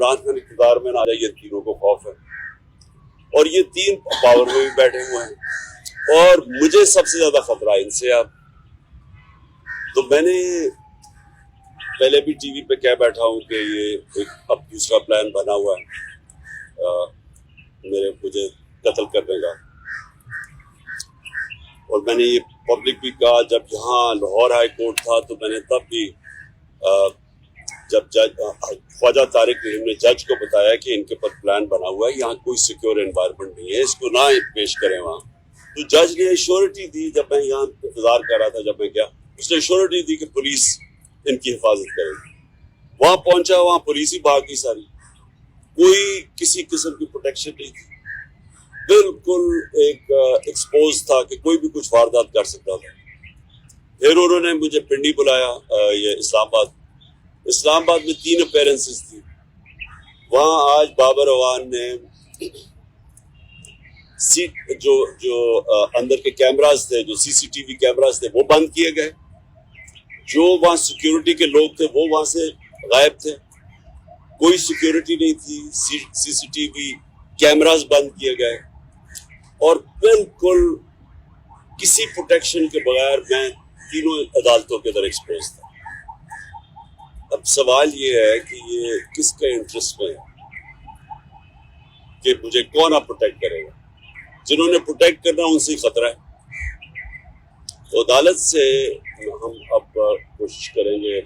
عمران خان اقتدار میں نہ آ جائے، یہ تینوں کو خوف ہے، اور یہ تین پاور میں بھی بیٹھے ہوئے ہیں، اور مجھے سب سے زیادہ خطرہ ان سے اب۔ تو میں نے پہلے بھی ٹی وی پہ کہہ بیٹھا ہوں کہ یہ ایک اب دوسرا پلان بنا ہوا ہے مجھے قتل کرنے کا، اور میں نے یہ پبلک بھی کہا جب یہاں لاہور ہائی کورٹ تھا تو میں نے تب بھی جب جج خواجہ طارق رحیم نے جج کو بتایا کہ ان کے پر پلان بنا ہوا ہے، یہاں کوئی سیکیور انوائرمنٹ نہیں ہے، اس کو نہ پیش کریں وہاں، تو جج نے ایشورٹی دی۔ جب میں یہاں انتظار کر رہا تھا، جب میں گیا، اس نے ایشورٹی دی کہ پولیس ان کی حفاظت کرے گی۔ وہاں پہنچا، وہاں پولیس ہی بھاگی ساری، کوئی کسی قسم کی پروٹیکشن نہیں تھی، بالکل ایک ایکسپوز تھا کہ کوئی بھی کچھ واردات کر سکتا تھا۔ پھر انہوں نے مجھے پنڈی بلایا، یہ اسلام آباد میں 3 اپیرنسز تھی وہاں۔ آج بابر اعوان نے جو اندر کے کیمراز تھے، جو CCTV کیمراز تھے، وہ بند کیے گئے، جو وہاں سیکیورٹی کے لوگ تھے وہ وہاں سے غائب تھے، کوئی سیکیورٹی نہیں تھی، CCTV کیمراز بند کیے گئے، اور بالکل کسی پروٹیکشن کے بغیر میں تینوں عدالتوں کے اندر ایکسپوز تھا۔ اب سوال یہ ہے کہ یہ کس کا انٹرسٹ میں ہے کہ مجھے کون اب پروٹیکٹ کرے گا؟ جنہوں نے پروٹیکٹ کرنا ان سے ہی خطرہ ہے۔ تو عدالت سے ہم اب کوشش کریں گے،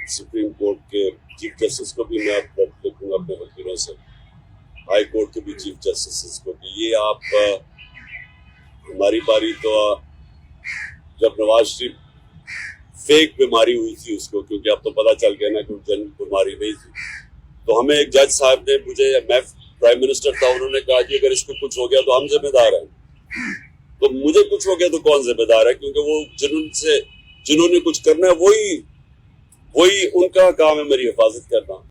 سپریم کورٹ کے چیف جسٹس کو بھی میں اب لکھوں گا اپنے وکیلوں سے، ہائی کورٹ کے بھی چیف جسٹس کو بھی، یہ آپ ہماری باری تو جب نواز شریف فیک بیماری ہوئی تھی اس کو، کیونکہ اب تو پتہ چل گیا نا کہ جن بیماری نہیں تھی، تو ہمیں ایک جج صاحب نے میں پرائم منسٹر تھا، انہوں نے کہا کہ اگر اس کو کچھ ہو گیا تو ہم ذمہ دار ہیں، تو مجھے کچھ ہو گیا تو کون ذمہ دار ہے؟ کیونکہ وہ جنہوں نے کچھ کرنا ہے وہی ان کا کام ہے میری حفاظت کرنا۔